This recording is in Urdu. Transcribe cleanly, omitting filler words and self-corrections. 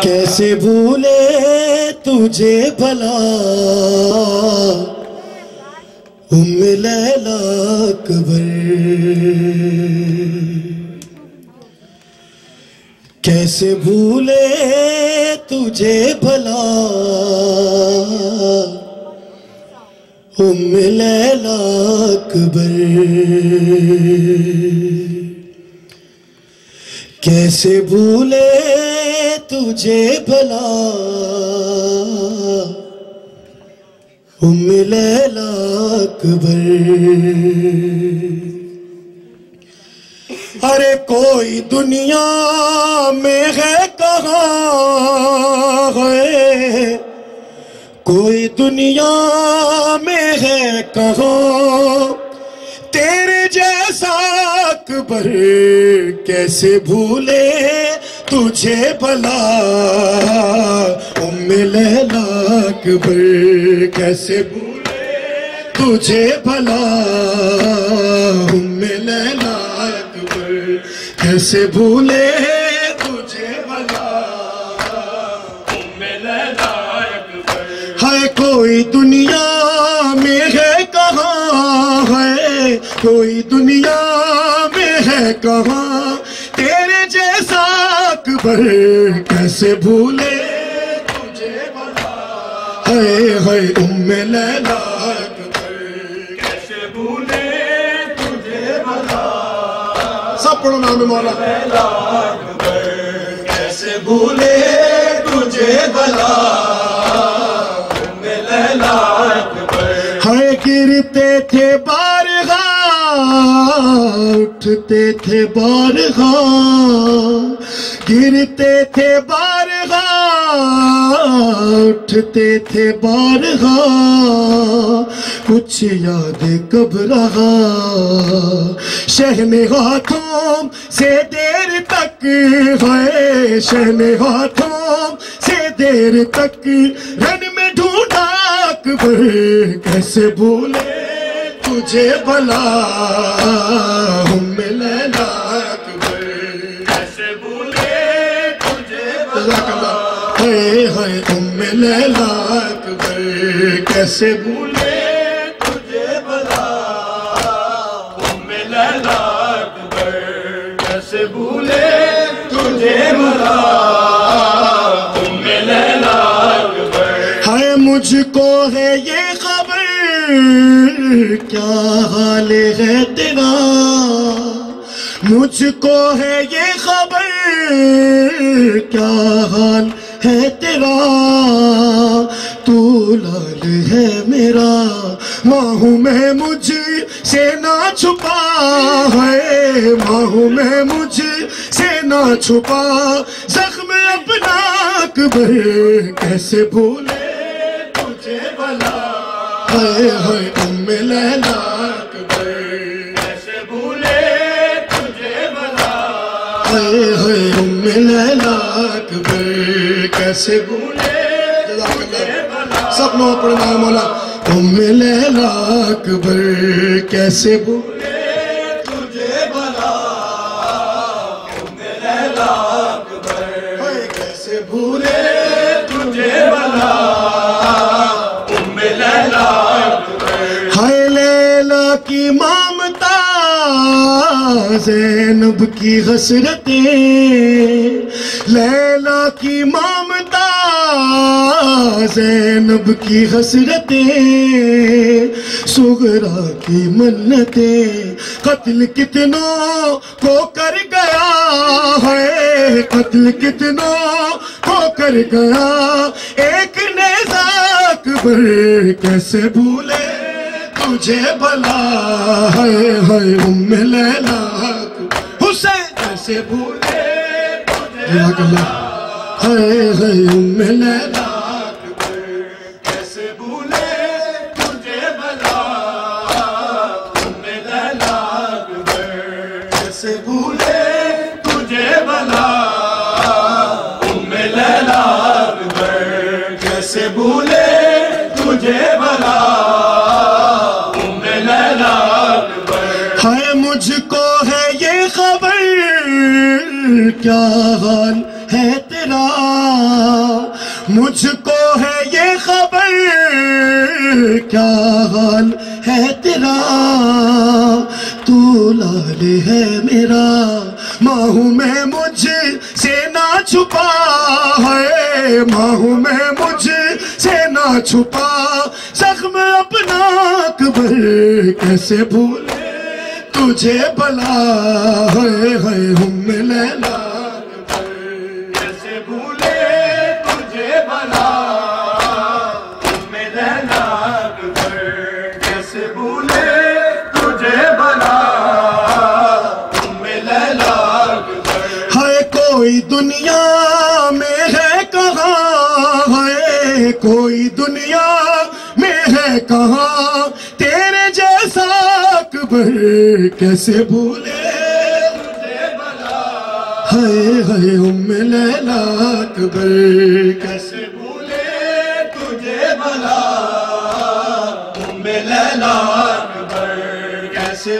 کیسے بھولے تجھے بھلا لیلا اکبر، کیسے بھولے تجھے بھلا لیلا اکبر، کیسے بھولے تجھے بھلا لیلا اکبر۔ ارے کوئی دنیا میں ہے کہاں ہے، کوئی دنیا میں ہے کہاں تیرے جیسا اکبر، کیسے بھولے تجھے بھلا لیلا اکبر، کیسے بھولے تجھے بھلا لیلا اکبر، کیسے بھولے تجھے بھلا لیلا اکبر۔ ہے کوئی دنیا میں ہے کہاں ہے، کوئی دنیا میں ہے کہاں تیرے جیسا اکبر، کیسے بھولے تجھے بھلا ہے لیلا اکبر، کیسے بھولے تجھے بھلا۔ سب پڑھو نام مولا لیلا اکبر، کیسے بھولے تجھے بھلا لیلا اکبر۔ ہائے گرتے تھے بارگاہ اٹھتے تھے بارگاہ، گرتے تھے بارگاہ اٹھتے تھے بارگاہ، کچھ یاد کب رہا شہن ہاتھوں سے دیر تک ہے، شہن ہاتھوں سے دیر تک رن میں ڈھونڈا اکبر، کیسے بھولے تجھے بھلا لیلا اکبر، کیسے بھولے تجھے بھلا لیلا اکبر، کیسے بھولے تجھے بھلا لیلا اکبر، کیسے بھولے تجھے بھلا لیلا اکبر۔ ہائے مجھ کو ہے یہ خبر کیا حال ہے تیرا، مجھ کو ہے یہ خبر کیا حال ہے تیرا، تو لال ہے میرا ماں ہوں میں مجھ سے نہ چھپا ہے، ماں ہوں میں مجھ سے نہ چھپا زخم اپنا اکبر، کیسے بھولے تجھے بھلا لیلا اکبر، کیسے بھولے تجھے بھلا لیلا اکبر، کیسے بھولے تجھے بھلا۔ سب لوگ پڑھنا مولا لیلا اکبر، کیسے بھولے تجھے بھلا لیلا اکبر، کیسے بھولے تجھے بھلا لیلا اکبر۔ ہائے لیلا کی مامتا زینب کی حسرتیں، لیلا کی مامتا زینب کی حسرتیں، سغرا کی منتیں، قتل کتنوں کو کر گیا ہے، قتل کتنوں کو کر گیا ایک نیزہ اکبر، کیسے بھولے تجھے بھلا لیلا اکبر، حسین کیسے بھولے تجھے بھلا لیلا اکبر، کیسے بھولے تجھے بھلا لیلا اکبر، کیسے بھولے تجھے بھلا لیلا اکبر، کیسے بھولے تجھے بھلا لیلا اکبر۔ ہائے مجھ کو ہے یہ خبر کیا حال ہے تیرا، مجھ کو ہے یہ خبر کیا حال ہے تیرا، تو لال ہے میرا ماہوں میں مجھ سے نہ چھپا ہے، ماہوں میں مجھ سے نہ چھپا، زخم اپنا اکبر کیسے بھولے تجھے بلا ہے، ہم لیلا کیسے بھولے تجھے بلا، ہم لیلا اکبر کیسے بھولے تجھے بلا، ہم لیلا اکبر۔ ہے کوئی دنیا میں ہے کہاں، ہے کوئی دنیا میں ہے کہاں، تیرے جیسا اکبر کیسے بھولے تجھے بلا، ہے ام لیلا اکبر کیسے بھولے تجھے بلا، ہم لیلا اکبر کیسے